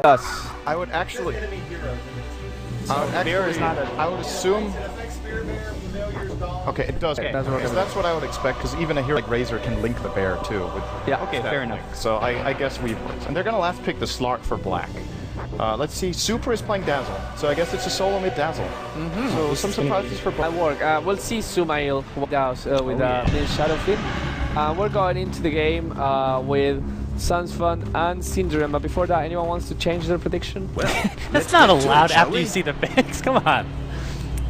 Yes. I would actually. I would assume. Okay, it does. Okay, that's what I would expect, because even a hero like Razor can link the bear too. Yeah. Okay. Fair enough. So I guess we've worked. And they're gonna last pick the Slark for black. Let's see. Super is playing Dazzle, so I guess it's a solo mid Dazzle. So some surprises for black. We'll see SumaiL with the Shadow Fiend. We're going into the game with Sunsfun and Syndrome, but before that, anyone wants to change their prediction? Well, that's not allowed after you see the picks. Come on.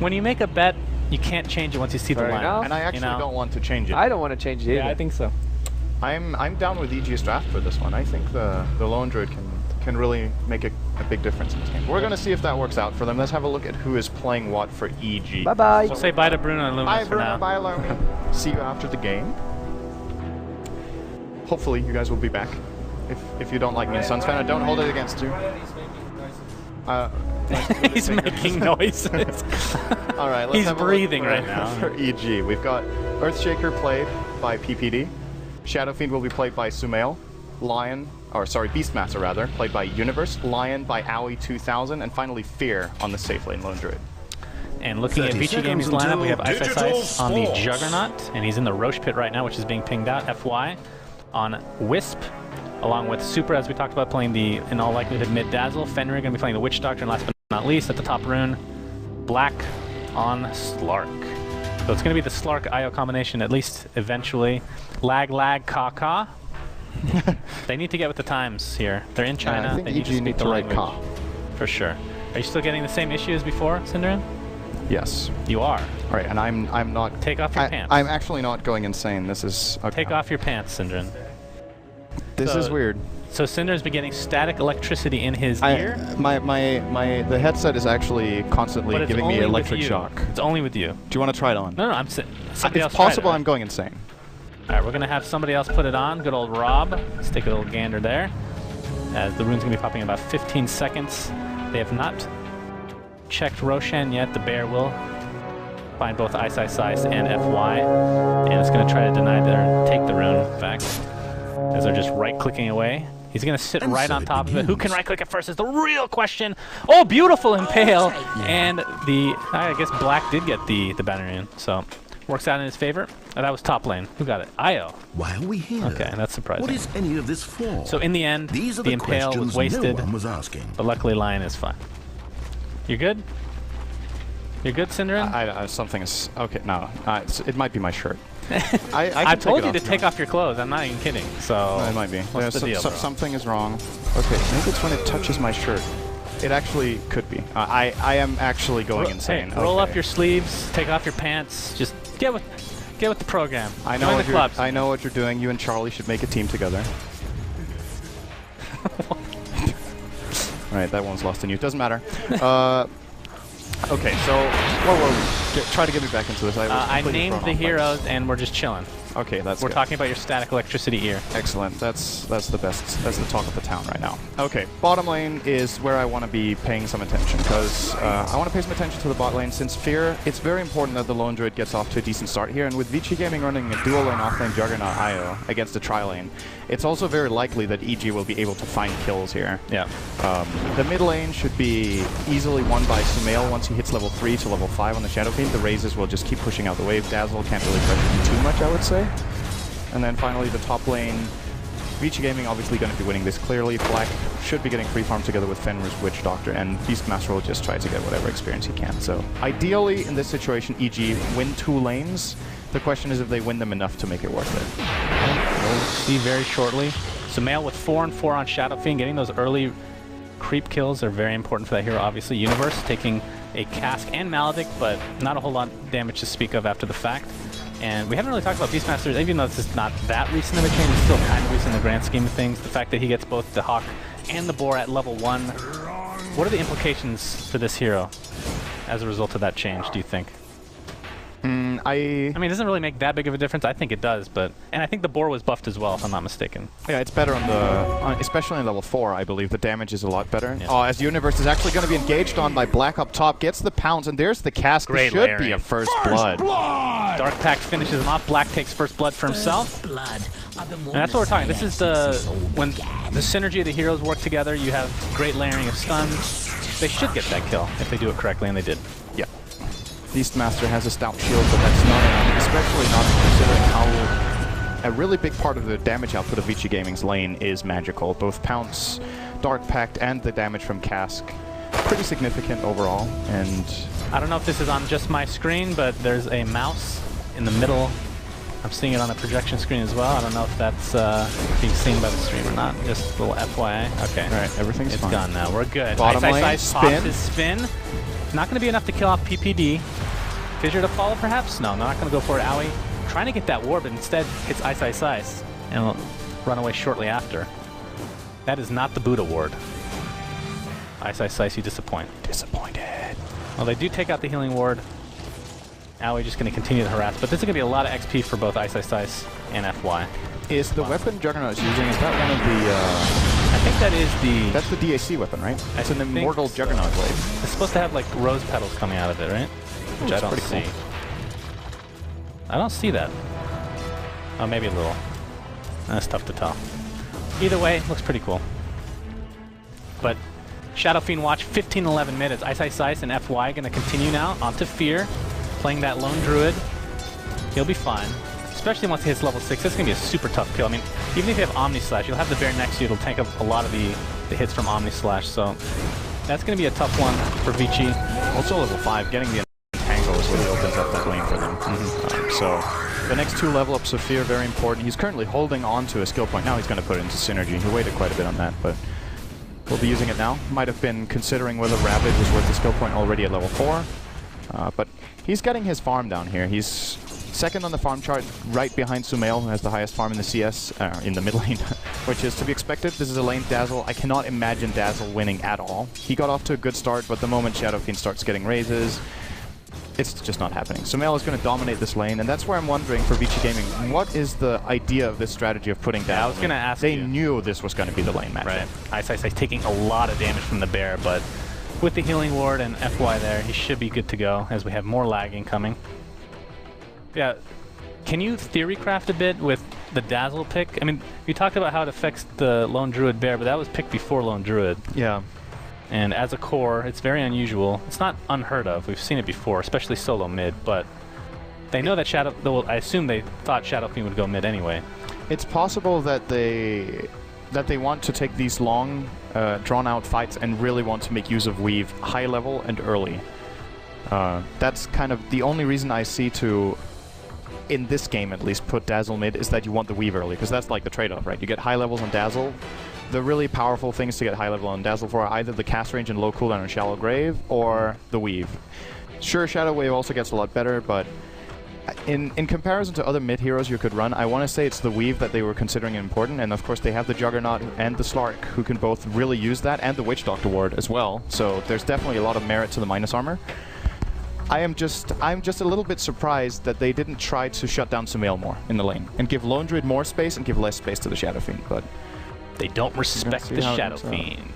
When you make a bet, you can't change it once you see the line. And I actually don't want to change it. I don't want to change it either. Yeah, I think so. I'm down with EG's draft for this one. I think the Lone Druid can really make a big difference in this game. We're going to see if that works out for them. Let's have a look at who is playing what for EG. Bye-bye. We'll say bye to Bruno and Luminous for now. Bye, Lomi. See you after the game. Hopefully, you guys will be back. If you don't like me in Suns fan, I don't hold it against you. He's making noises. All right, let's He's have breathing a look right now. For EG, we've got Earthshaker played by PPD. Shadow Fiend will be played by SumaiL. Beastmaster rather, played by Universe. Lion by Owie 2000, and finally Fear on the safe lane Lone Druid. And looking at Vici Gaming's lineup, we have Ice on the Juggernaut, and he's in the Roche pit right now, which is being pinged out. FY on Wisp, along with Super, as we talked about, playing the, in all likelihood, mid Dazzle. Fenrir going to be playing the Witch Doctor, and last but not least, at the top rune, Black on Slark. So it's going to be the Slark IO combination, at least eventually. Lag, Ka. They need to get with the times here. They're in China. I think they need to speak the language. For sure. Are you still getting the same issue as before, Syndrome? Yes. You are. All right, and I'm not. Take off your pants. I'm actually not going insane. This is. Okay. Take off your pants, Syndrome. This is weird. So Syndra's been getting static electricity in his ear? The headset is actually constantly giving me electric shock. It's only with you. Do you want to try it on? No, I'm It's possible I'm going insane. Alright, we're going to have somebody else put it on. Good old Rob. Let's take a little gander there. As the rune's going to be popping in about 15 seconds. They have not checked Roshan yet. The bear will find both Ice and FY. And it's going to try to take the rune, in fact. As they're just right-clicking away. He's going to sit right on top of it. Who can right-click it first is the real question. Oh, beautiful Impale! And I guess Black did get the banner in, so works out in his favor. Oh, that was top lane. Who got it? Io. Why are we here? Okay, that's surprising. What is any of this for? So in the end, the Impale was wasted, no one was asking. But luckily Lion is fine. You good? You're good, Syndrome? Something is... Okay, no. It might be my shirt. I told you to take off your clothes. I'm not even kidding. So it might be. What's the deal, something is wrong. Okay, maybe it's when it touches my shirt. It actually could be. I am actually going insane. Hey, roll up your sleeves. Take off your pants. Just get with the program. I know what you're doing. You and Charlie should make a team together. All right, that one's lost in you. Doesn't matter. Okay, so try to get me back into this. I named the heroes, and we're just chilling. Okay, we're talking about your static electricity ear. Excellent. That's the best. That's the talk of the town right now. Okay, bottom lane is where I want to be paying some attention, because I want to pay some attention to the bot lane. Since Fear, it's very important that the Lone Druid gets off to a decent start here, and with Vici Gaming running a dual lane off lane Juggernaut IO against the tri lane, it's also very likely that EG will be able to find kills here. Yeah. The mid lane should be easily won by SumaiL once he hits level 3 to level 5 on the Shadow Fiend. The Razors will just keep pushing out the wave. Dazzle can't really pressure him too much, I would say. And then finally the top lane, Vici Gaming obviously going to be winning this clearly. Black should be getting free farm together with Fenrir's Witch Doctor, and Beastmaster will just try to get whatever experience he can. So ideally in this situation, EG win 2 lanes. The question is if they win them enough to make it worth it. We'll see very shortly. SumaiL with 4 and 4 on Shadow Fiend, getting those early creep kills are very important for that hero. Obviously, Universe taking a Cask and Maledict, but not a whole lot of damage to speak of after the fact. And we haven't really talked about Beastmaster, even though this is not that recent of a change, it's still kind of recent in the grand scheme of things. The fact that he gets both the Hawk and the Boar at level 1. What are the implications for this hero as a result of that change, do you think? I mean, it doesn't really make that big of a difference. I think it does, but... And I think the boar was buffed as well, if I'm not mistaken. Yeah, it's better on the... especially in level 4, I believe. The damage is a lot better. Yeah. Oh, as Universe is actually going to be engaged on by Black up top. Gets the pounce, and there's the cast. Great Should layering. be a first blood. Dark Pact finishes him off. Black takes first blood for himself. And that's what we're talking. This is when the synergy of the heroes work together, you have great layering of stuns. They should get that kill if they do it correctly, and they did. Yeah. Beastmaster has a stout shield, but that's not enough, especially not considering how a really big part of the damage output of Vici Gaming's lane is magical. Both Pounce, Dark Pact, and the damage from Cask. Pretty significant overall, and... I don't know if this is on just my screen, but there's a mouse in the middle. I'm seeing it on the projection screen as well. I don't know if that's being seen by the stream or not. Just a little FYI. Okay. All right, everything's It's fine. gone now. We're good. Bottom lane, Ice spin. pops his spin. Not going to be enough to kill off PPD. Fissure to follow, perhaps? No, not going to go for it. Owie trying to get that ward, but instead hits Ice, and will run away shortly after. That is not the Buddha ward. Ice, you disappoint. Disappointed. Well, they do take out the healing ward. Owie just going to continue to harass, but this is going to be a lot of XP for both Ice and FY. Is the weapon Juggernaut is using, is that one of the... I think that is the... That's the DAC weapon, right? It's an think immortal so. Juggernaut blade. It's supposed to have like rose petals coming out of it, right? Which I don't pretty see. cool. I don't see that. Oh, maybe a little. That's tough to tell. Either way, looks pretty cool. But Shadow Fiend watch 15-11 minutes. Ice and FY going to continue now onto Fear, playing that lone druid. He'll be fine, especially once he hits level 6. This is going to be a super tough kill. I mean, even if you have Omni Slash, you'll have the bear next to you. It'll tank up a lot of the hits from Omni Slash. So that's going to be a tough one for Vici. Also level 5, getting the tangles really opens up that lane for them. So the next 2 level ups of Fear, very important. He's currently holding on to a skill point. Now he's going to put it into Synergy. He waited quite a bit on that, but we'll be using it now. Might have been considering whether Ravage was worth the skill point already at level 4. But he's getting his farm down here. He's second on the farm chart, right behind SumaiL, who has the highest farm in the CS, in the mid lane, which is to be expected. This is a lane Dazzle. I cannot imagine Dazzle winning at all. He got off to a good start, but the moment Shadow Fiend starts getting raises, it's just not happening. SumaiL is going to dominate this lane, and that's where I'm wondering for Vici Gaming, what is the idea of this strategy of putting Dazzle? I was going to ask They you. knew this was going to be the lane matchup. Right. Ice taking a lot of damage from the bear, but with the healing ward and FY there, he should be good to go as we have more lagging coming. Yeah. Can you theory craft a bit with the Dazzle pick? I mean, you talked about how it affects the Lone Druid bear, but that was picked before Lone Druid. Yeah. And as a core, it's very unusual. It's not unheard of. We've seen it before, especially solo mid, but they know that Shadow... Well, I assume they thought Shadow Fiend would go mid anyway. It's possible that they want to take these long, drawn-out fights and really want to make use of Weave high level and early. That's kind of the only reason I see to, in this game at least, put Dazzle mid, is that you want the Weave early, because that's like the trade-off, right? You get high levels on Dazzle. The really powerful things to get high level on Dazzle for are either the cast range and low cooldown on Shallow Grave, or the Weave. Sure, Shadow Wave also gets a lot better, but in comparison to other mid heroes you could run, I want to say it's the Weave that they were considering important, and of course they have the Juggernaut and the Slark who can both really use that, and the Witch Doctor ward as well, so there's definitely a lot of merit to the minus armor. I'm just a little bit surprised that they didn't try to shut down SumaiL more in the lane, and give Lone Druid more space and give less space to the Shadow Fiend, but they don't respect the Shadow Fiend.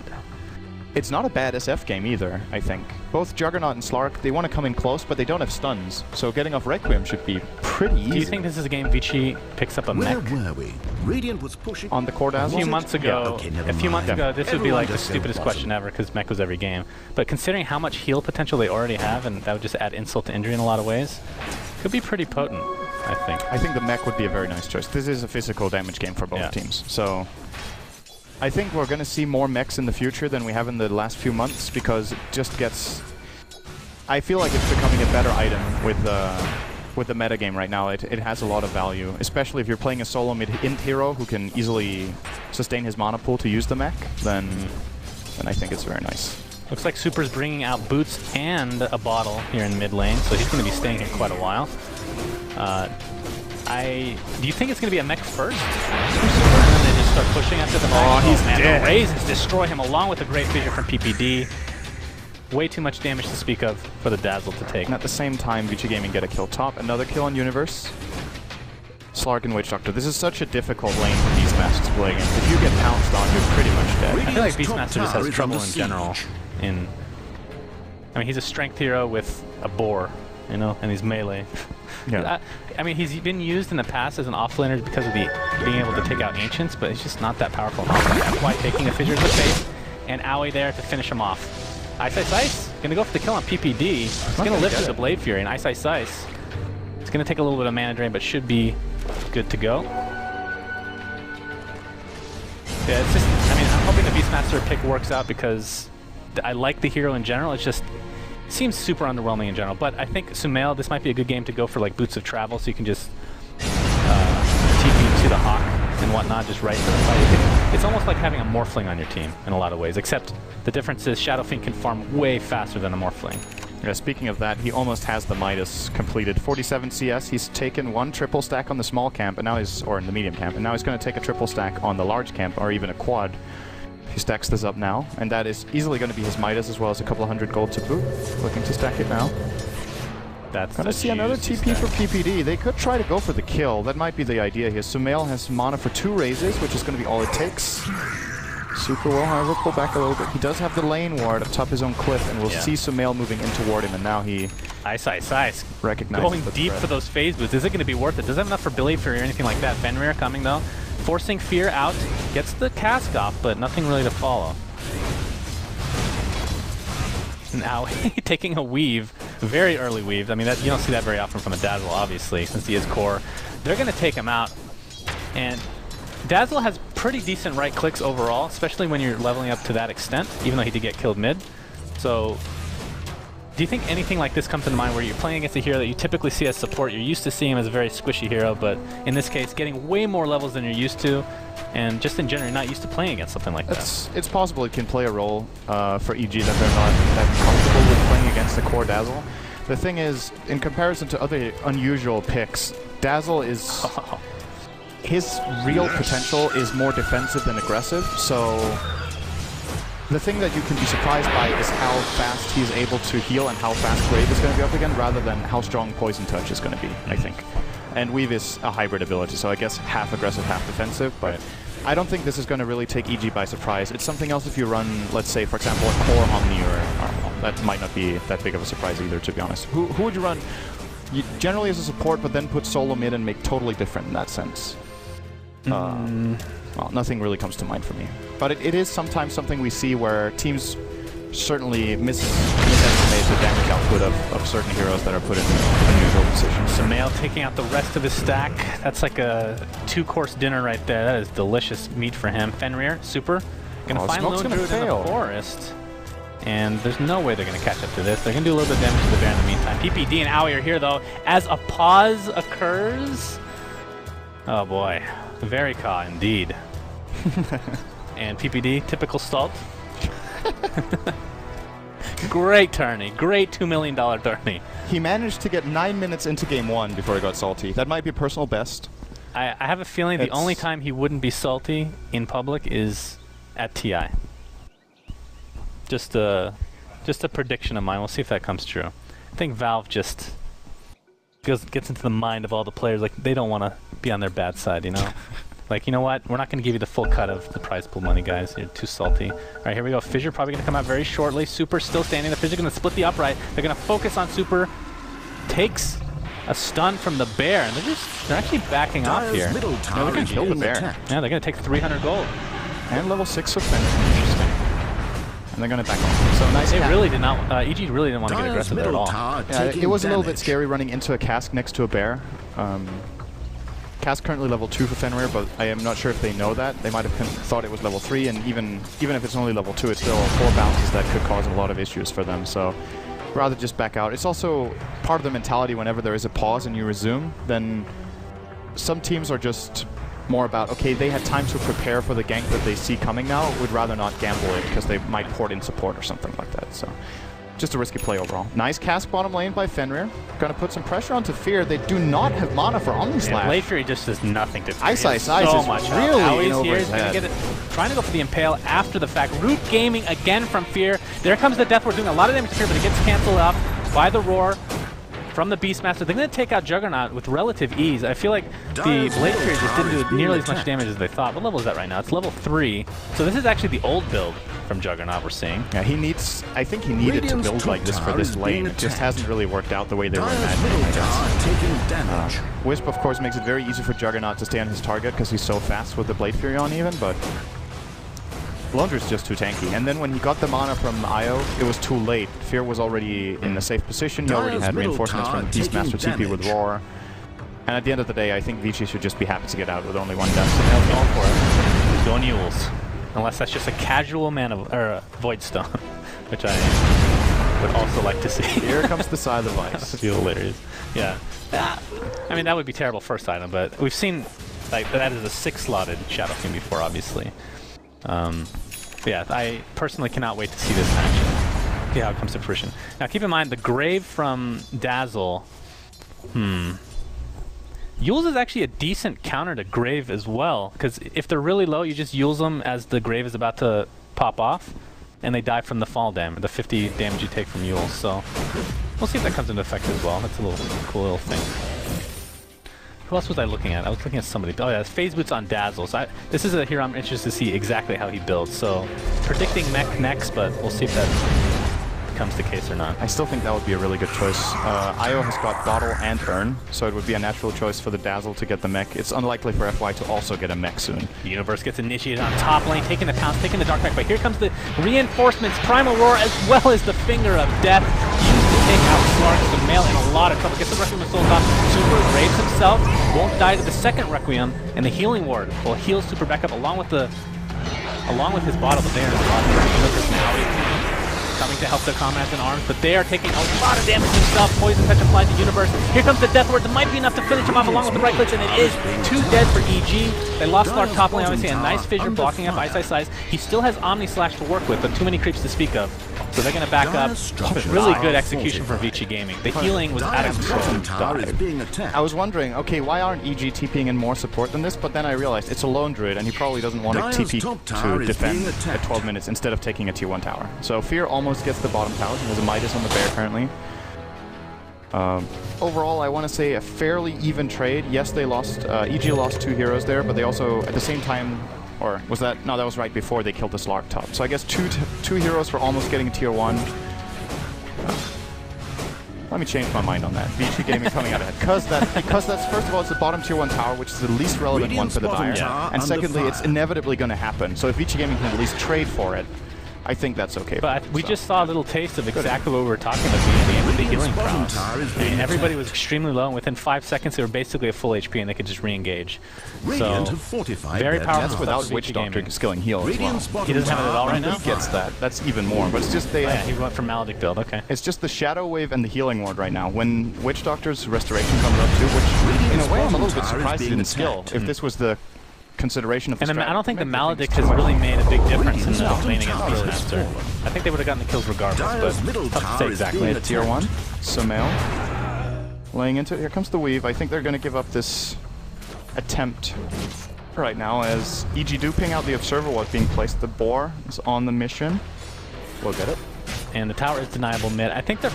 It's not a bad SF game either, I think. Both Juggernaut and Slark, they want to come in close, but they don't have stuns, so getting off Requiem should be pretty easy. Do you think this is a game Vici picks up a mech? Where were we? Radiant was pushing on the core Dazzle? A few months ago, this would be like the just stupidest said question ever, because mech was every game. But considering how much heal potential they already have, and that would just add insult to injury in a lot of ways, could be pretty potent, I think. I think the mech would be a very nice choice. This is a physical damage game for both teams, so I think we're going to see more mechs in the future than we have in the last few months, because it just gets... I feel like it's becoming a better item with the metagame right now. It has a lot of value, especially if you're playing a solo mid-int hero who can easily sustain his mana pool to use the mech, then I think it's very nice. Looks like Super's bringing out boots and a bottle here in mid lane, so he's going to be staying here quite a while. Do you think it's going to be a mech first from Super, and then they just start pushing after the mech? Oh, he's dead. The raises destroy him along with a great fissure from PPD. way too much damage to speak of for the Dazzle to take. And at the same time, VG Gaming get a kill top. Another kill on Universe. Slark and Witch Doctor. This is such a difficult lane for Beastmaster to play against. If you get pounced on, you're pretty much dead. I feel like Beastmaster just has trouble in general. I mean, he's a strength hero with a boar, you know, and he's melee. Yeah. I mean, he's been used in the past as an offlaner because of being able to take out Ancients, but he's just not that powerful. That's why taking a Fissure to the face and Owie there to finish him off. Ice Ice Ice gonna go for the kill on PPD. He's gonna live through the Blade Fury, and Ice Ice Ice. It's gonna take a little bit of mana drain, but should be good to go. Yeah, it's just, I mean, I'm hoping the Beastmaster pick works out because I like the hero in general. It's just seems super underwhelming in general. But I think SumaiL, this might be a good game to go for like Boots of Travel, so you can just TP to the Hawk and whatnot, just right for the fight. It's almost like having a Morphling on your team in a lot of ways, except the difference is Shadow Fiend can farm way faster than a Morphling. Yeah, speaking of that, he almost has the Midas completed. 47 CS, he's taken one triple stack on the small camp, and now he's, or in the medium camp, and now he's going to take a triple stack on the large camp, or even a quad. He stacks this up now, and that is easily going to be his Midas as well as a couple of hundred gold to boot. Looking to stack it now. That's gonna see another TP for PPD. They could try to go for the kill. That might be the idea here. SumaiL has mana for 2 raises, which is going to be all it takes. Super will, however, pull back a little bit. He does have the lane ward atop his own cliff, and we'll see SumaiL moving in toward him, and now he Ice Ice Ice recognizes going deep for those phase boots. Is it going to be worth it? Doesn't have enough for Billy Fury or anything like that. Fenrir coming though, forcing Fear out, gets the cask off, but nothing really to follow. Now taking a weave, very early weave. I mean, that you don't see that very often from a Dazzle, obviously, since he is core. They're going to take him out, and Dazzle has pretty decent right clicks overall, especially when you're leveling up to that extent, even though he did get killed mid. So, do you think anything like this comes to mind where you're playing against a hero that you typically see as support? You're used to seeing him as a very squishy hero, but in this case, getting way more levels than you're used to, and just in general, you're not used to playing against something like that. It's possible it can play a role for EG that they're not that comfortable with playing against the core Dazzle. The thing is, in comparison to other unusual picks, Dazzle is... his real potential is more defensive than aggressive, so the thing that you can be surprised by is how fast he's able to heal and how fast Wave is going to be up again, rather than how strong Poison Touch is going to be, I think. And Weave is a hybrid ability, so I guess half aggressive, half defensive, but I don't think this is going to really take EG by surprise. It's something else if you run, let's say, for example, a Core Omni or Armor. That might not be that big of a surprise either, to be honest. Who would you run generally as a support, but then put solo mid and make totally different in that sense? Well, nothing really comes to mind for me. But it is sometimes something we see where teams certainly misestimate the damage output of certain heroes that are put in unusual positions. SumaiL taking out the rest of his stack. That's like a 2-course dinner right there. That is delicious meat for him. Fenrir, super. Gonna find Lone Druid in the forest. And there's no way they're going to catch up to this. They're going to do a little bit of damage to the bear in the meantime. PPD and Owie are here, though, as a pause occurs. Oh, boy. Very Ka, indeed. And PPD, typical Stalt. Great tourney. Great $2 million tourney. He managed to get 9 minutes into game 1 before he got salty. That might be a personal best. I have a feeling the only time he wouldn't be salty in public is at TI. Just a prediction of mine. We'll see if that comes true. I think Valve just gets into the mind of all the players. Like, they don't want to be on their bad side, you know? Like, you know what? We're not going to give you the full cut of the prize pool money, guys. You're too salty. All right, here we go. Fissure probably going to come out very shortly. Super still standing. The Fissure going to split the upright. They're going to focus on Super. Takes a stun from the bear, and they're actually backing off here. Yeah, they're going to kill the bear. Yeah, they're going to take 300 gold. And level 6 with Fenrir. Interesting. And they're going to back off. So nice. They really did not. EG really didn't want to get aggressive there at all. Yeah, it was a little bit scary running into a cask next to a bear. Cask currently level 2 for Fenrir, but I am not sure if they know that. They might have thought it was level 3, and even if it's only level 2, it's still 4 bounces that could cause a lot of issues for them. So rather just back out. It's also part of the mentality whenever there is a pause and you resume, then some teams are just more about, okay, they had time to prepare for the gank that they see coming now, would rather not gamble it because they might port in support or something like that. So just a risky play overall. Nice cast bottom lane by Fenrir. Gonna put some pressure onto Fear. They do not have mana for Omni Slash. Blade Fury just does nothing to Fear. Ice so is much really in he's over here. his He's gonna head. get it. Trying to go for the Impale after the fact. Root Gaming again from Fear. There comes the Death Ward doing a lot of damage to Fear, but it gets canceled off by the Roar from the Beastmaster. They're going to take out Juggernaut with relative ease. I feel like the Blade Fury just didn't do nearly as much damage as they thought. What level is that right now? It's level 3. So this is actually the old build from Juggernaut we're seeing. Yeah, he needs... I think he needed to build like this for this lane. It just hasn't really worked out the way they were imagining, I guess. Wisp, of course, makes it very easy for Juggernaut to stay on his target because he's so fast with the Blade Fury on even, but... Blunder's just too tanky. And then when he got the mana from Io, it was too late. Fear was already in a safe position. He already had reinforcements from the Beastmaster TP with Roar. And at the end of the day, I think Vici should just be happy to get out with only one death. So they'll go for it. He's going Yules. Unless that's just a casual Void Stone, which I would also like to see. Here comes the Scythe of Ice. That's hilarious. Yeah. I mean, that would be terrible first item, but we've seen like that is a 6-slotted Shadow Fiend before, obviously. Yeah, I personally cannot wait to see this match. See how it comes to fruition. Now, keep in mind, the Grave from Dazzle... Yules is actually a decent counter to Grave as well, because if they're really low, you just Yules them as the Grave is about to pop off, and they die from the fall damage, the 50 damage you take from Yules. So, we'll see if that comes into effect as well. That's a little cool little thing. Who else was I looking at? I was looking at somebody. Oh yeah, Phase Boots on Dazzle. So this is a hero I'm interested to see exactly how he builds. So predicting mech next, but we'll see if that becomes the case or not. I still think that would be a really good choice. Io has got Bottle and Urn, so it would be a natural choice for the Dazzle to get the mech. It's unlikely for FY to also get a mech soon. The Universe gets initiated on top lane, taking the pounce, taking the Dark Pack, but here comes the reinforcements, Primal Roar, as well as the Finger of Death. Used to take out Slark, the male in a lot of trouble. Gets the Requiem of Souls off. Super Graves himself, won't die to the second Requiem, and the Healing Ward will heal Super back up along with his bottle, but they are in a lot of damage. Now coming to help their comrades in arms, but they are taking a lot of damage themselves. Poison Touch applied to Universe. Here comes the Death Ward. That might be enough to finish him off along with the right clicks, and it is 2 dead for EG. They lost Slark top lane, obviously a nice fissure blocking up Ice. He still has Omni Slash to work with, but too many creeps to speak of. So they're going to back up. Really good execution from Vici Gaming. The healing was out of control. I was wondering, okay, why aren't EG TPing in more support than this? But then I realized it's a lone druid, and he probably doesn't want to TP to defend at 12 minutes instead of taking a tier 1 tower. So Fear almost gets the bottom tower. There's a Midas on the bear currently. Overall, I want to say a fairly even trade. Yes, they lost, EG lost 2 heroes there, but they also, at the same time, or was that, no, that was right before they killed the Slark top. So I guess two heroes for almost getting a tier 1. Let me change my mind on that. Vici Gaming coming out ahead. Because that's, first of all, it's the bottom tier 1 tower, which is the least relevant one for the buyer. And secondly, it's inevitably going to happen. So if Vici Gaming can at least trade for it, I think that's okay. But we just saw a little taste of exactly what we were talking about at the end with the healing prowess. I mean, everybody was extremely low, and within 5 seconds they were basically at full HP and they could just re-engage. So, very powerful. That's without Witch Doctor skilling heal as well. He doesn't have it at all right now? He gets that. That's even more. But it's just they... Oh, yeah, he went for Maledict build, okay. It's just the Shadow Wave and the Healing Ward right now. When Witch Doctor's Restoration comes up too, which in a way I'm a little bit surprised he didn't skill. If this was the consideration of the I don't think the Maledict has really made a big difference in the lane against Beastmaster. I think they would have gotten the kills regardless, but it's tough to say exactly. At tier 1, SumaiL laying into it. Here comes the weave. I think they're going to give up this attempt right now as EG do ping out the Observer was being placed. The Boar is on the mission. We'll get it. And the tower is deniable mid. I think they're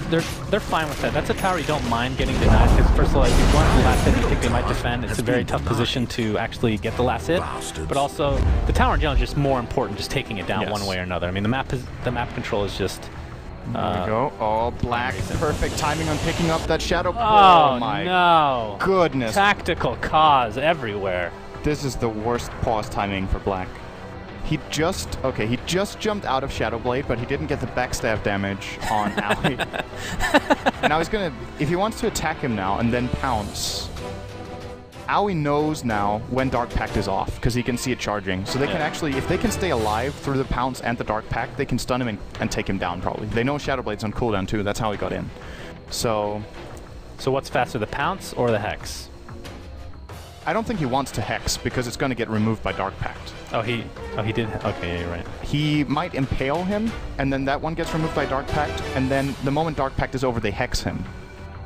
fine with that. That's a tower you don't mind getting denied because first of all, if you want the last hit, you think they might defend. It's a very tough position to actually get the last hit. But also, the tower in general is just more important, just taking it down one way or another. I mean, the map control is just. There we go. Oh, Black, perfect timing on picking up that shadow. Oh my no! Goodness! Tactical cause everywhere. This is the worst pause timing for Black. He just jumped out of Shadow Blade, but he didn't get the backstab damage on Aoi. And now he's gonna, if he wants to attack him now and then pounce, Aoi knows now when Dark Pact is off, because he can see it charging. So they can actually, if they can stay alive through the pounce and the Dark Pact, they can stun him and take him down probably. They know Shadow Blade's on cooldown too, that's how he got in. So what's faster, the pounce or the hex? I don't think he wants to hex because it's going to get removed by Dark Pact. Oh, he did. Okay, yeah, you're right. He might impale him, and then that one gets removed by Dark Pact, and then the moment Dark Pact is over, they hex him.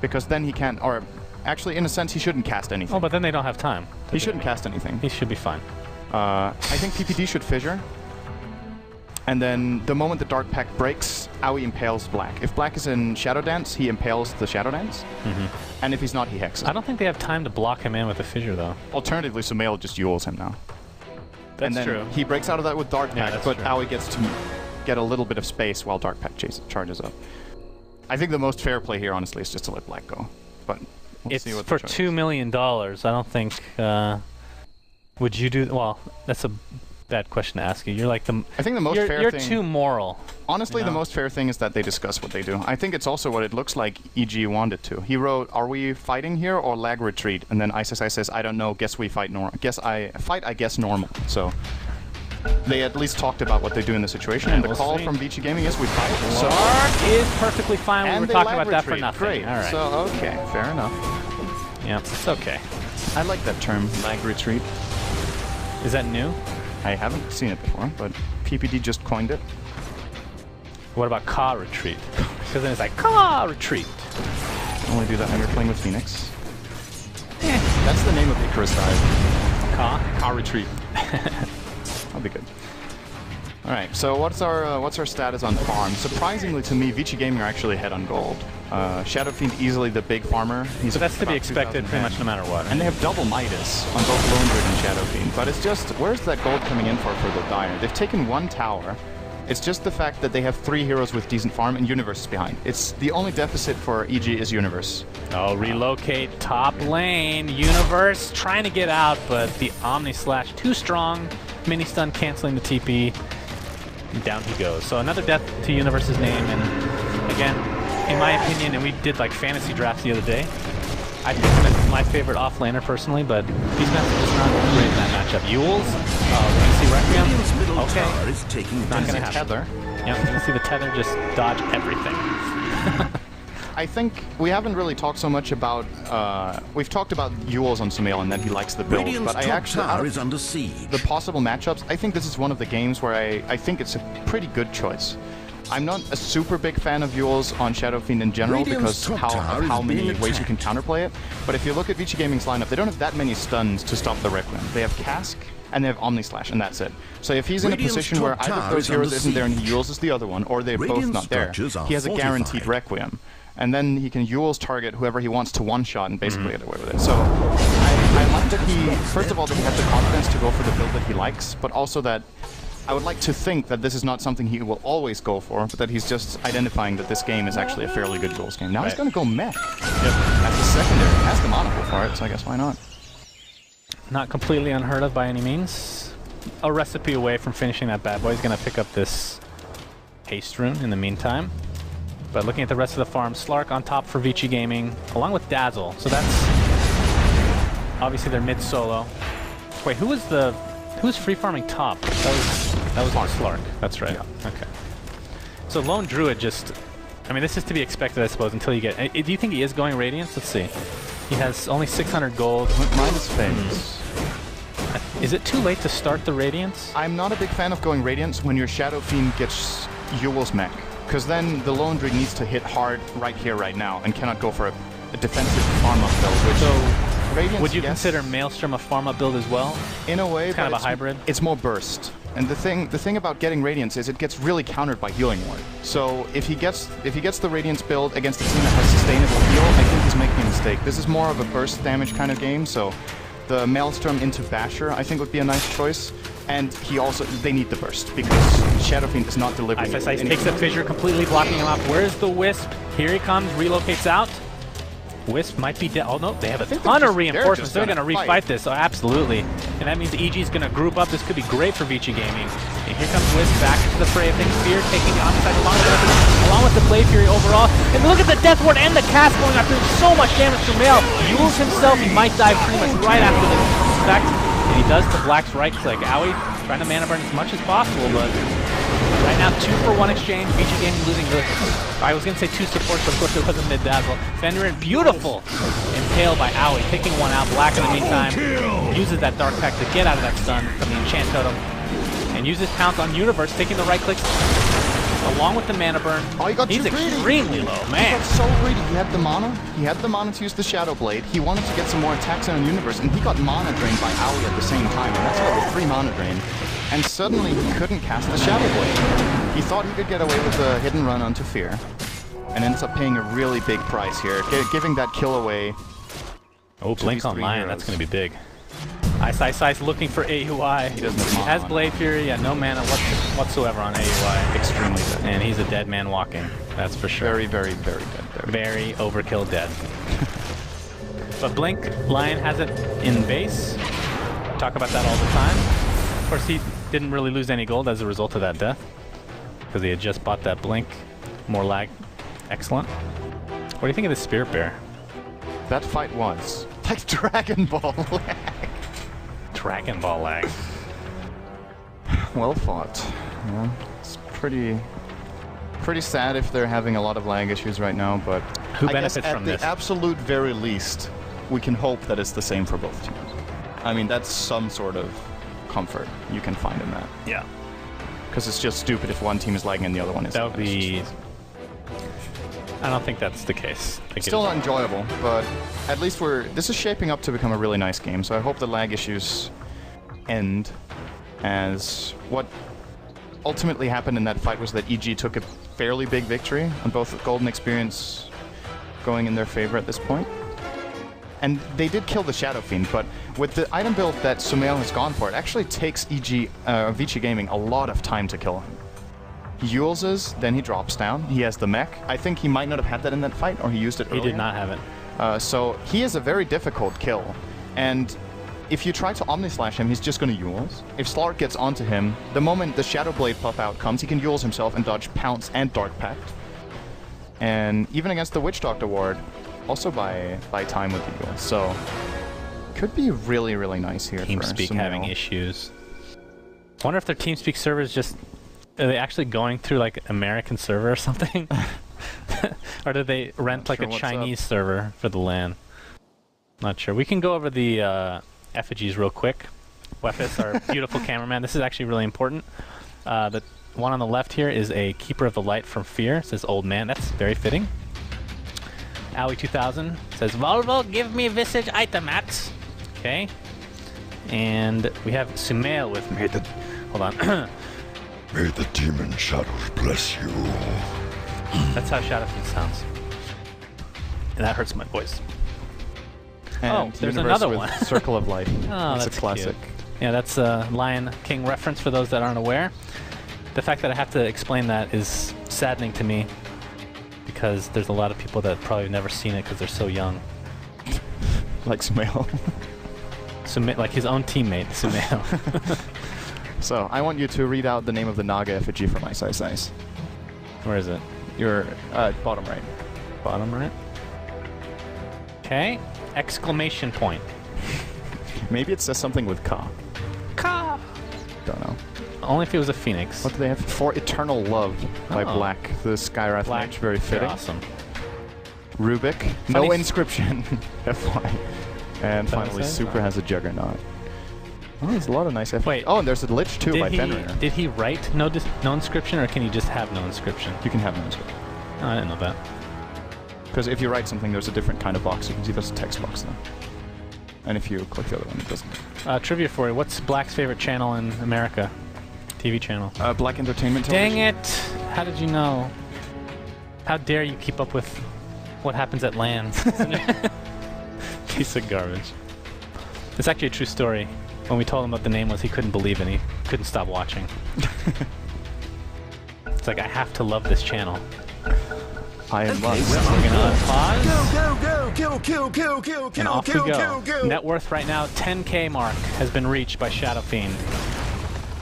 Because then he can't, or actually, in a sense, he shouldn't cast anything. Oh, but then they don't have time. He shouldn't cast anything. He should be fine. I think PPD should fissure. And then the moment the Dark Pact breaks, Aoi impales Black. If Black is in Shadow Dance, he impales the Shadow Dance. And if he's not, he hexes. I don't think they have time to block him in with a fissure, though. Alternatively, SumaiL just Yules him now. That's and then true. He breaks out of that with Dark Pact, that's but true. Aoi gets to get a little bit of space while Dark Pact charges up. I think the most fair play here, honestly, is just to let Black go. But we'll It's see what for the choice $2 million. I don't think. Would you do? Well, that's a bad question to ask you. You're like the. I think the most fair You're thing. too moral. Honestly, you the know? most fair thing is that they discuss what they do. I think it's also what it looks like EG wanted to. He wrote, "Are we fighting here or lag retreat?" And then ISSI says, "I don't know. Guess we fight normal. I guess normal." So they at least talked about what they do in the situation. Yeah, And the we'll call see. from Vici Gaming is we fight. So Lark is perfectly fine. We and were they talking lag about that for retreat. nothing. Great. All right. So okay, fair enough. Yeah, it's okay. I like that term, lag retreat. Is that new? I haven't seen it before, but PPD just coined it. What about Ka retreat? Because then it's like Ka retreat. Only do that when you're playing with Phoenix. That's the name of Icarus dive. Ka retreat. That'll be good. All right. So what's our status on farm? Surprisingly to me, Vici Gaming are actually ahead on gold. Shadow Fiend easily the big farmer. He's So that's to be about expected 2,000 pretty much no matter what. And they have double Midas on both Lone Druid and Shadow Fiend. But it's just, where's that gold coming in for the Dire? They've taken one tower. It's just the fact that they have 3 heroes with decent farm and Universe is behind. It's the only deficit for EG is Universe. Oh, relocate top lane. Universe trying to get out, but the Omni Slash too strong. Mini stun canceling the TP. Down he goes. So another death to Universe's name, and again, in my opinion, and we did like fantasy drafts the other day, I think that's my favorite offlaner personally, but these guys are just not great in that matchup. Yules, Legacy Radiant's Requiem, middle okay, tower is taking not gonna damage. happen. Tether. Yeah, you're gonna see the Tether just dodge everything. I think we haven't really talked so much about, we've talked about Yules on SumaiL and that he likes the build, Radiant's but I top actually, tower is under siege. the possible matchups, I think this is one of the games where I think it's a pretty good choice. I'm not a super big fan of Yules on Shadow Fiend in general Radiant's because top tower how is many being ways you can attacked. counterplay it, but if you look at Vici Gaming's lineup, they don't have that many stuns to stop the Requiem. They have Cask, and they have Omni Slash, and that's it. So if he's in a Radiant's position where top either of tower those is under heroes isn't there and he siege. Yules is the other one, or they're both Radiant not there, structures are he has a guaranteed fortified. Requiem. And then he can Yules target whoever he wants to one-shot and basically get away with it. So I like that he, first of all, that he has the confidence to go for the build that he likes, but also that I would like to think that this is not something he will always go for, but that he's just identifying that this game is actually a fairly good Jules game. Now he's going to go mech. As a secondary. He has the mana pool for it, so I guess why not? Not completely unheard of by any means. A recipe away from finishing that bad boy. He's going to pick up this haste rune in the meantime. But looking at the rest of the farm, Slark on top for Vici Gaming, along with Dazzle. So that's obviously their mid solo. Wait, who's free farming top? That was Slark. That's right. Yeah. Okay. So Lone Druid just, I mean, this is to be expected, I suppose, until you get. Do you think he is going Radiance? Let's see. He has only 600 gold. Minus phase. Is it too late to start the Radiance? I'm not a big fan of going Radiance when your Shadow Fiend gets Yule's mech, because then the Lone Druid needs to hit hard right here, right now, and cannot go for a defensive farm-up build, which... So, Radiance, would you yes, consider Maelstrom a farm-up build as well? in a way, It's kind but of a hybrid? It's more burst. And the thing about getting Radiance is it gets really countered by Healing Ward. So if he gets the Radiance build against a team that has sustainable heal, I think he's making a mistake. This is more of a burst damage kind of game, so the Maelstrom into Basher I think would be a nice choice. And they need the burst because Shadow Fiend is not delivering. ISSI takes a fissure, completely blocking him off. Where's the Wisp? Here he comes, relocates out. Wisp might be dead. Oh no, they have a ton of reinforcements. They're going to refight this, so absolutely. And that means EG's going to group up. This could be great for Vici Gaming. And here comes Wisp back into the fray of things. Fear taking the onside along with the Play Fury overall. And look at the Death Ward and the cast going after so much damage to SumaiL. Yules himself, he might die pretty much right after this effect. And he does the Black's right click. Aoi trying to mana burn as much as possible, but right now 2-for-1 exchange. Vici Gaming losing the... I was going to say 2 supports, but of course it wasn't mid-dazzle. Fenrir, beautiful impale by Aoi, picking one out. Black in the meantime uses that Dark Pact to get out of that stun from the Enchant Totem. and uses Pounce on Universe, taking the right clicks along with the mana burn. Oh, he got He's too greedy. extremely low, He man. got so greedy. He had the mana. He had the mana to use the Shadow Blade. He wanted to get some more attacks in on Universe, and he got mana drained by Owie at the same time, and that's level 3 mana drain. And suddenly he couldn't cast the Shadow Blade. He thought he could get away with a hidden run onto Fear, and ends up paying a really big price here, giving that kill away. Oh, Blink on Lion, that's going to be big. Ice looking for AUI. He doesn't have mana has on Blade Fury, yeah, no mana whatsoever on AUI. Extremely dead. And he's a dead man walking, that's for sure. Very, very, very dead. Very overkill dead. But Blink, Lion has it in base. Talk about that all the time. Of course, he didn't really lose any gold as a result of that death, because he had just bought that Blink. More lag. Excellent. What do you think of the Spirit Bear? That fight was like Dragon Ball lag. Dragon Ball lag. Well fought. Yeah, it's pretty sad if they're having a lot of lag issues right now, but Who I benefits guess from at this? the absolute very least, we can hope that it's the same for both teams. I mean, that's some sort of comfort you can find in that. Yeah. Because it's just stupid if one team is lagging and the other one is. That would be... I don't think that's the case. Still not enjoyable, but at least this is shaping up to become a really nice game, so I hope the lag issues end, as what ultimately happened in that fight was that EG took a fairly big victory on both Golden Experience going in their favor at this point. And they did kill the Shadow Fiend, but with the item build that SumaiL has gone for, it actually takes Vici Gaming a lot of time to kill him. He uses, then he drops down. He has the mech. I think he might not have had that in that fight, or he used it earlier. He did not have it. So he is a very difficult kill. And if you try to Omni-Slash him, he's just going to Yules. If Slark gets onto him, the moment the Shadow Blade pop out comes, he can Yules himself and dodge Pounce and Dark Pact. And even against the Witch Doctor ward, also by time with the Yules. So could be really, really nice here. TeamSpeak having issues. I wonder if their TeamSpeak server is just... Are they actually going through like American server or something? Or do they rent like a Chinese server for the LAN? Not sure. We can go over the effigies real quick. Wefis, our beautiful cameraman. This is actually really important. The one on the left here is a Keeper of the Light from Fear. It says Old Man. That's very fitting. Owie 2000 says, Volvo, give me Visage Itemat. Okay. And we have SumaiL with me. Hold on. May the demon shadows bless you. That's how Shadowfiend sounds. And that hurts my voice. And there's Universe another with one. Circle of Life. Oh, that's that's a classic. cute. Yeah, that's a Lion King reference for those that aren't aware. The fact that I have to explain that is saddening to me, because there's a lot of people that probably have never seen it because they're so young. Like SumaiL. Like his own teammate, SumaiL. So, I want you to read out the name of the Naga effigy from Ice. Where is it? Your bottom right. Bottom right. Okay. Exclamation point. Maybe it says something with Ka. Ka! Don't know. Only if it was a phoenix. What do they have? For Eternal Love by Black. The Skywrath Mage, very fitting. Awesome. Rubik. No inscription. FY. And finally, Super has a Juggernaut. Oh, there's a lot of nice effigies. Wait. Oh, and there's a Lich too by Fenrir. Did he write no inscription, or can he just have no inscription? You can have no inscription. Oh, I didn't know that. Because if you write something, there's a different kind of box. You can see there's a text box there. And if you click the other one, it doesn't. Trivia for you. What's Black's favorite channel in America? TV channel. Black Entertainment Television. Dang it! How did you know? How dare you keep up with what happens at LAN? Piece of garbage. It's actually a true story. When we told him what the name was, he couldn't believe it. He couldn't stop watching. It's like, I have to love this channel. I am We're gonna pause. Kill, And off we go. Net worth right now, 10K mark has been reached by Shadowfiend.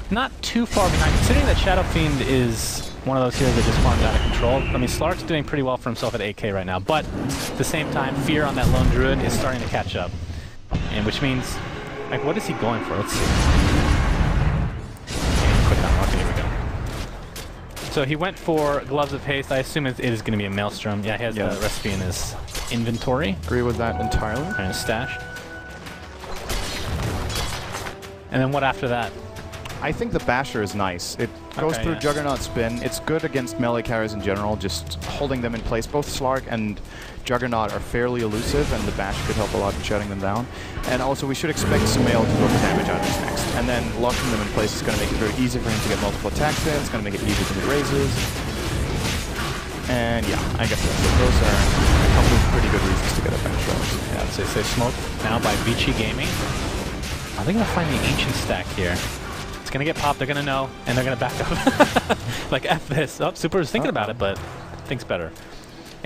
Not too far behind, considering that Shadowfiend is one of those heroes that just farmed out of control. I mean, Slark's doing pretty well for himself at 8K right now, but at the same time, Fear on that Lone Druid is starting to catch up. And which means, like, what is he going for? Let's see. Quick unlock, here we go. So he went for Gloves of Haste. I assume it is going to be a Maelstrom. Yeah, he has the recipe in his inventory. Agree with that entirely. And his stash. And then what after that? I think the Basher is nice. It goes through Juggernaut spin. It's good against melee carries in general, just holding them in place. Both Slark and Juggernaut are fairly elusive, and the Bash could help a lot in shutting them down. And also, we should expect SumaiL to go for damage items next. And then locking them in place is going to make it very easy for him to get multiple attacks in. It's going to make it easy to hit raises. And yeah, I guess that's it. Those are a couple of pretty good reasons to get a Bash round. Yeah, I'd say Smoke now by Vici Gaming. I think I'll find the Ancient stack here. It's going to get popped, they're going to know, and they're going to back up. Like, F this. Oh, Super was thinking about it, but thinks better.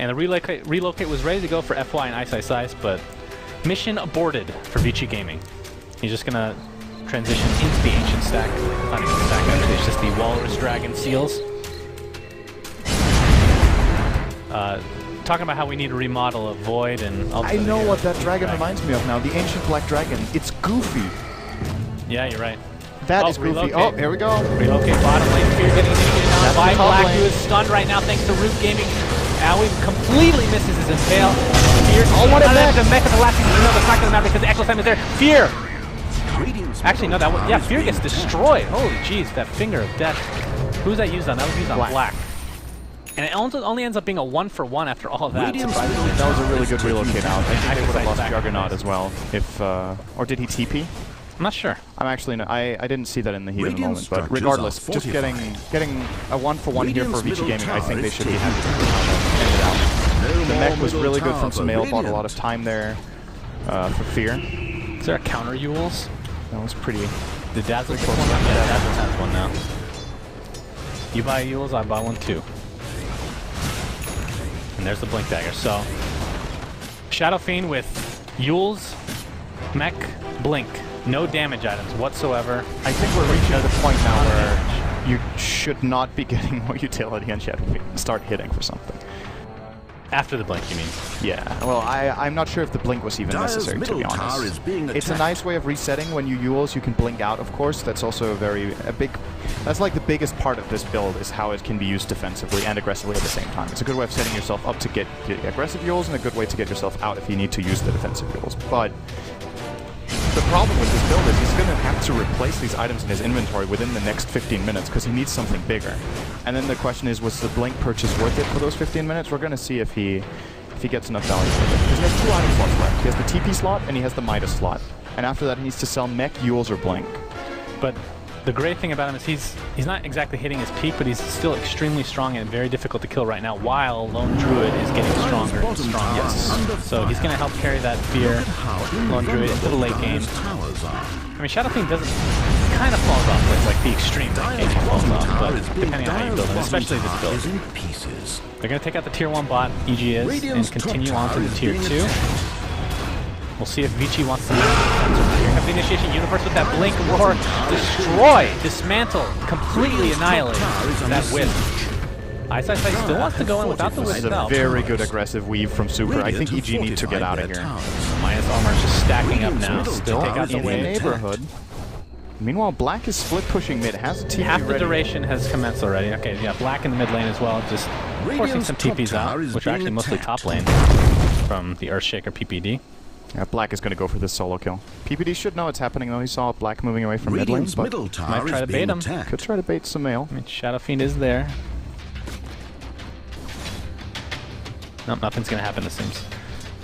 And the relocate was ready to go for FY and Ice Ice Ice, but mission aborted for Vici Gaming. He's just going to transition into the Ancient stack. Not even the stack, actually. It's just the Walrus Dragon Seals. Talking about how we need to remodel a Void and all. I know what that dragon reminds me of now. The Ancient Black Dragon. It's goofy. Yeah, you're right. That is goofy. Relocate. Oh, here we go. Relocate bottom lane. Fear getting initiated now by Black, who is stunned right now thanks to Root Gaming. Aoi completely misses his impale. Fear. Oh, what a mech! The mech at the last thing you know, that's not going to matter because Echo Time is there. Fear! Actually, no, that was, yeah, Fear gets destroyed. Holy jeez, that finger of death. Who's that used on? That was used on Black. And it only ends up being a 1-for-1 after all of that. Surprisingly, that was a really good relocate out. I think they would have lost Juggernaut as well if, or did he TP? I'm not sure. I'm actually no, I didn't see that in the heat of the moment, but regardless, just getting a 1-for-1 here for Vici Gaming, I think they should be happy to end it out. The mech was really good from SumaiL, bought a lot of time there for Fear. Is there a counter Yules? That was pretty. Did Dazzle pick one up? Yeah, Dazzle has one now. You buy Yules, I buy one too. And there's the Blink Dagger. So, Shadow Fiend with Yules, Mech, Blink. No damage items whatsoever. I think we're reaching the point now where you should not be getting more utility on Shadow Fiend. Start hitting for something. After the Blink, you mean? Yeah, well, I'm not sure if the Blink was even necessary, to be honest. It's a nice way of resetting. When you Yules, you can blink out, of course. That's also that's like the biggest part of this build, is how it can be used defensively and aggressively at the same time. It's a good way of setting yourself up to get aggressive Yules, and a good way to get yourself out if you need to use the defensive Yules. But the problem with this build is he's going to have to replace these items in his inventory within the next 15 minutes because he needs something bigger. And then the question is, was the Blink purchase worth it for those 15 minutes? We're going to see if he gets enough value for it. Because he has 2 item slots left. He has the TP slot and he has the Midas slot. And after that he needs to sell Mech, Yules, or Blink. But the great thing about him is he's not exactly hitting his peak, but he's still extremely strong and very difficult to kill right now, while Lone Druid is getting stronger and stronger. Yes. So he's going to help carry that Fear, Lone Druid, into the late game. I mean, Shadow Fiend kind of falls off with like the extreme late game falls off, but depending on how you build him, especially this build. They're going to take out the tier 1 bot, EG is, and continue on to the tier 2. We'll see if Vici wants to. Here comes the Initiation Universe with that Blink Roar. Destroy, dismantle, completely annihilate that Wisp. Ice Ice Ice still wants to go in without the Wisp. This is a very good aggressive weave from Super. I think EG needs to get out of here. Minus armor just stacking up now. Still take out the in the neighborhood. Meanwhile, Black is split pushing mid. Has a TP Half the ready. Duration has commenced already. Okay, yeah, Black in the mid lane as well, just forcing some TPs out, which are actually mostly top lane from the Earthshaker PPD. Yeah, Black is going to go for this solo kill. PPD should know what's happening though. He saw Black moving away from mid lane, but might try to bait him. Could try to bait SumaiL. I mean, Shadow Fiend is there. Nope, nothing's going to happen, it seems.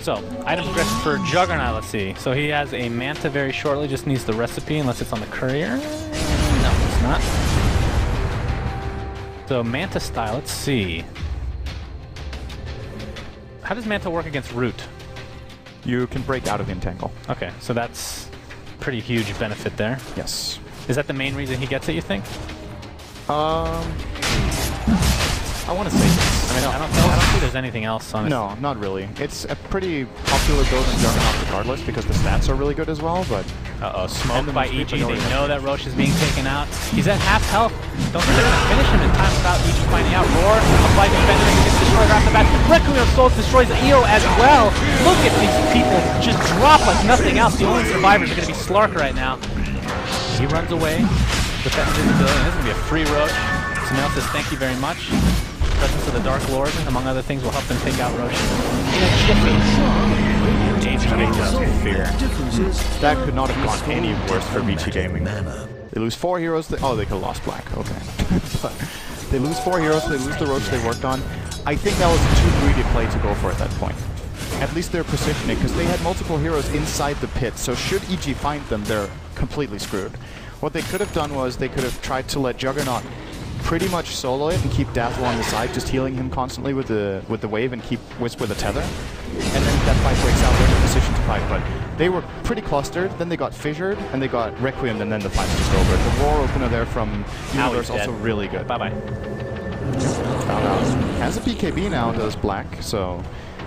So, item progression for Juggernaut, let's see. So he has a Manta very shortly, just needs the recipe, unless it's on the courier. No, it's not. So, Manta style, let's see. How does Manta work against Root? You can break out of the entangle. Okay, so that's pretty huge benefit there. Yes. Is that the main reason he gets it, you think? I want to say this. I mean, I don't think there's anything else on it. No, not really. It's a pretty popular build in Juggernaut regardless because the stats are really good as well, but... Uh-oh, smoked by EG. They know that Roche is being taken out. He's at half health. Don't think they're going to finish him in time without EG finding out. Roar, applied defender, and gets destroyed right off the bat. Requiem of Souls destroys EO as well. Look at these people just drop like nothing else. The only survivors are going to be Slark right now. He runs away with that invisibility, and this is going to be a free Roche. SumaiL says thank you very much. Presence of the Dark Lord, among other things, will help them take out Roche in a jiffy. Fear. That could not have gone any worse for Vici Gaming. They lose 4 heroes. Oh, they could have lost Black. Okay. But they lose 4 heroes. They lose the Roach they worked on. I think that was a too greedy play to go for at that point. At least they're positioning, because they had multiple heroes inside the pit, so should EG find them, they're completely screwed. What they could have done was they could have tried to let Juggernaut pretty much solo it and keep Dazzle on the side, just healing him constantly with the wave and keep Wisp with a tether. And then if that fight breaks out, they're in a position to fight. But they were pretty clustered, then they got fissured, and they got Requiem, and then the fight's just over. The Roar opener there from Universe also really good. Bye-bye. Found out. Has a BKB now, does Black, so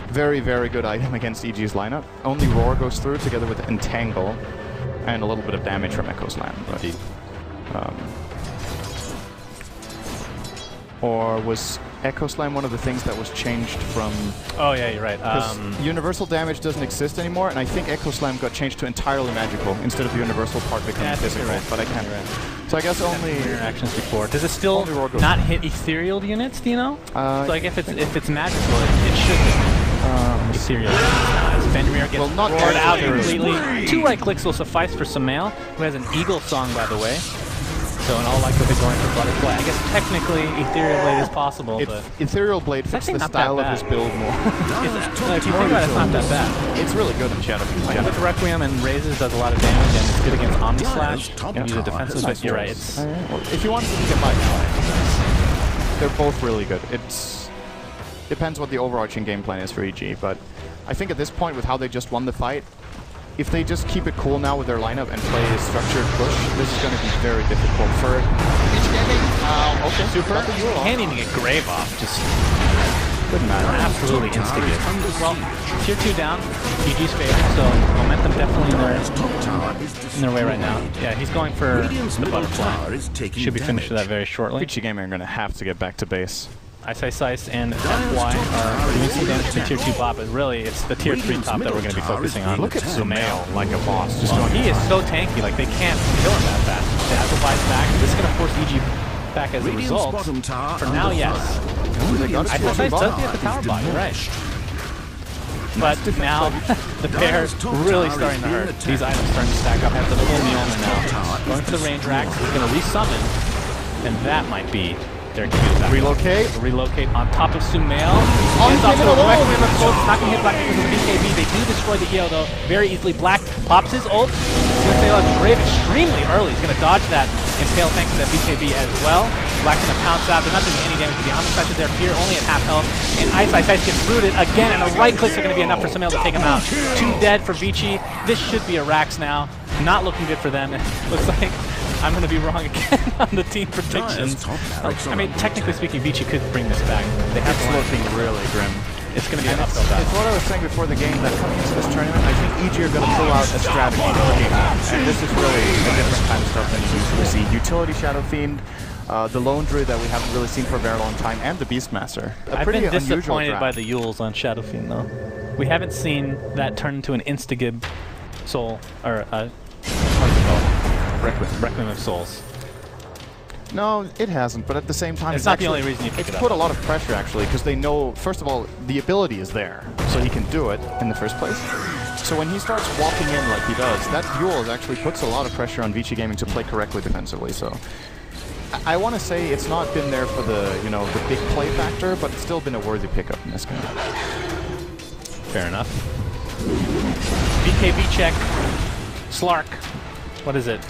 very, very good item against EG's lineup. Only Roar goes through together with Entangle, and a little bit of damage from Echo Slam. But, or was Echo Slam one of the things that was changed from... Oh yeah, you're right. Universal damage doesn't exist anymore, and I think Echo Slam got changed to entirely magical insteed of the universal part becoming physical, right. but I can't... So I guess only... Interactions before. Does it still not hit ethereal units, do you know? So like if it's magical, it should ethereal. Benjamin gets roared out completely. 2 right clicks will suffice for SumaiL, who has an Eagle Song, by the way. So in all likelihood going for Butterfly. I guess technically Ethereal Blade is possible, but... Ethereal Blade fits the style of his build more. If you think about it, it's not that bad. It's really good in Shadow. Like with Requiem and Razes does a lot of damage, and it's good against Omni Slash. Use it defensive, but you're right. It's if you want to get by, they're both really good. It's depends what the overarching game plan is for EG, but I think at this point, with how they just won the fight, if they just keep it cool now with their lineup and play a structured push, this is going to be very difficult for it. Okay, super. Can't even get Grave off. Just doesn't matter. Absolutely insta-get. Well, tier 2 down. EG's favorite, so momentum definitely in their way right now. Yeah, he's going for the Butterfly. Should be finished with that very shortly. Vici Gaming are going to have to get back to base. Ice and FY are doing some damage to the tier 2 bot, but really it's the tier 3 top that we're going to be focusing on. Look at SumaiL like a boss. Just he is so tanky, like they can't kill him that fast. Dazzle buys back. This is going to force EG back as a result. For now, yes. Ice does get the tower bot, you're right. But now, the pair is really starting to hurt. These items starting to stack up. Has the full Mjolnir now. Going for the range racks. He's going to resummon, and that might be their relocate on top of SumaiL. It's off to the Requiem of Souls. Not going to hit Black because of the BKB. They do destroy the EO though very easily. Black pops his ult. He's going to fail at Grave extremely early. He's going to dodge that Impale thanks to that BKB as well. Black's going to pounce out. They're not doing any damage to the Omnispectors. They're here only at half health. And Ice gets rooted again, and the right clicks are going to be enough for SumaiL to take him out. 2 dead for Vici. This should be a Rax now. Not looking good for them. It looks like I'm going to be wrong again on the team predictions. I mean, technically speaking, Vici could bring this back. They have looking really grim. It's going to be an uphill battle. It's what I was saying before the game, that coming into this tournament, I think EG are going to pull out a strategy for the game. And this is really a different kind of stuff than you usually see. Utility Shadow Fiend, the Lone Druid that we haven't really seen for a very long time, and the Beastmaster. I've been disappointed by the Yules on Shadow Fiend, though. We haven't seen that turn into an Instagib soul, or what's it called? Requiem of Souls. No, it hasn't, but at the same time... It's not the only reason you pick it up. It's put a lot of pressure, actually, because they know, first of all, the ability is there, so he can do it in the first place. So when he starts walking in like he does, that Yules actually puts a lot of pressure on Vici Gaming to play correctly defensively, so... I want to say it's not been there for the, you know, the big play factor, but it's still been a worthy pickup in this game. Fair enough. BKB check. Slark. What is it?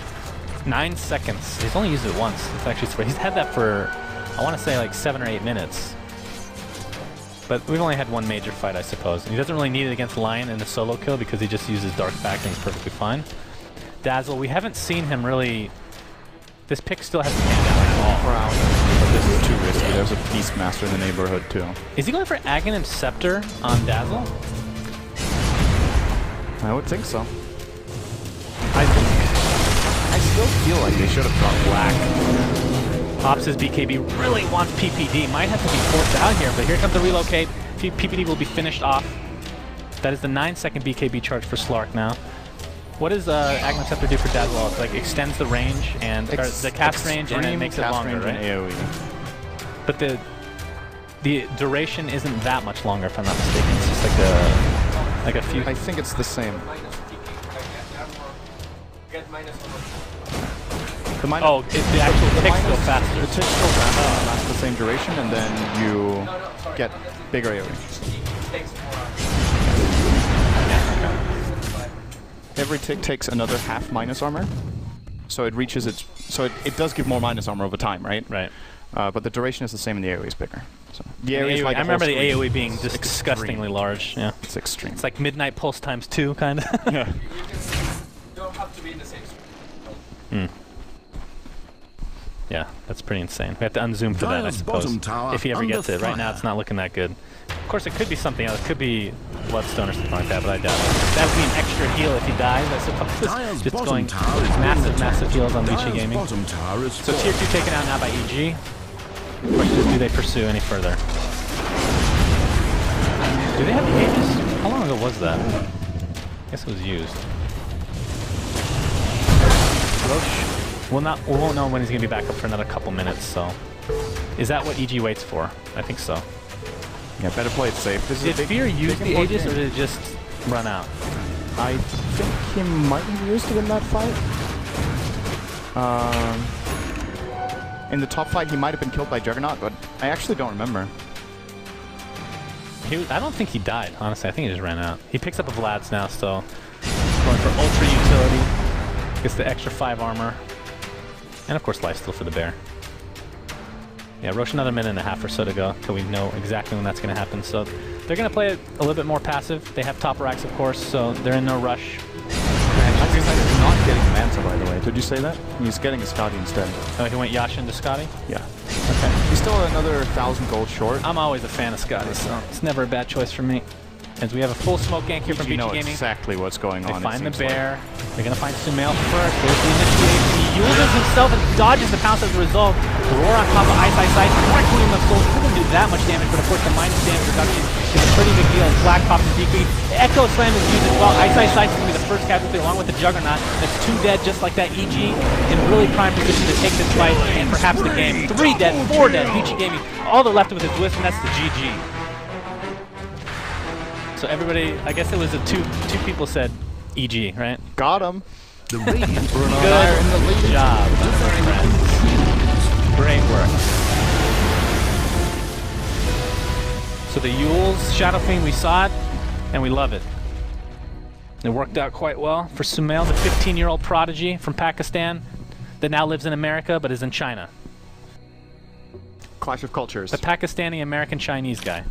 9 seconds. He's only used it once. It's actually he's had that for, I want to say, like 7 or 8 minutes. But we've only had one major fight, I suppose. He doesn't really need it against Lion in a solo kill because he just uses Dark Pact and he's perfectly fine. Dazzle, we haven't seen him really... This pick still hasn't panned out at all. But this is too risky. There's a Beastmaster in the neighborhood, too. Is he going for Aghanim Scepter on Dazzle? I would think so. I still feel like they should have dropped Black. Pops his BKB, really wants PPD. Might have to be forced out here, but here comes the relocate. PPD will be finished off. That is the 9-second BKB charge for Slark now. What does Aghanim Scepter do for Dazzle? It like extends the range and the cast range and it makes it longer, right? AoE. But the duration isn't that much longer, if I'm not mistaken. It's just like a Like a few. I think it's the same. The minus, Oh, the actual ticks go faster. The ticks go faster, last the same duration, and then you get bigger AoE. Every tick takes another half minus armor, so it reaches its. So it does give more minus armor over time, right? Right. But the duration is the same, and the AoE is bigger. So the AoE, is like I remember the AoE being just disgustingly large. Yeah. It's extreme. It's like Midnight Pulse times 2, kind of. Yeah. Don't have to be in the same. Yeah, that's pretty insane. We have to unzoom for that, I suppose. If he ever gets it. Right now, it's not looking that good. Of course, it could be something else. It could be Bloodstone or something like that, but I doubt it. That would be an extra heal if he dies, I suppose. Just going massive heals on Vici Gaming. So tier 2 taken out now by EG. The question is, do they pursue any further? Do they have the Aegis? How long ago was that? I guess it was used. Roche. We won't know when he's going to be back up for another couple minutes, so... Is that what EG waits for? I think so. Yeah, better play it safe. Did Fear use the Aegis, or did it just run out? I think he might have used it in that fight. In the top fight, he might have been killed by Juggernaut, but I actually don't remember. I don't think he died, honestly. I think he just ran out. He picks up a Vlad's now, so... Going for Ultra Utility. Gets the extra 5 armor. And of course, lifesteal for the bear. Yeah, Roche another minute and a half or so to go until we know exactly when that's going to happen. So they're going to play it a little bit more passive. They have top racks, of course, so they're in no rush. He's not getting Manta, by the way. Did you say that? He's getting a Scotty instead. Oh, he went Yasha into Scotty? Yeah. Okay. He's still another 1,000 gold short. I'm always a fan of Scotty, so it's never a bad choice for me. As we have a full smoke gank here from Vici Gaming. Exactly what's going on. They find the bear. They're going to find SumaiL first. There's the initiation. He uses himself and dodges the pounce as a result. Aurora on top of Ice, more Queen of Souls. It doesn't do that much damage, but of course the minus damage reduction is a pretty big deal. And Black pops and decrease. Echo Slam is used as well. Ice is going to be the first casualty along with the Juggernaut. That's 2 dead just like that. EG in really prime position to take this fight and perhaps the game. 3 dead, 4 dead. Vici Gaming all they're left with is Wisp, and that's the GG. So everybody, I guess it was two people said EG, right? Got him. The Radiant Good job, friends. Great work. So the Yule's Shadow Fiend, we saw it, and we love it. It worked out quite well for SumaiL, the 15-year-old prodigy from Pakistan that now lives in America but is in China. Clash of cultures. The Pakistani-American-Chinese guy.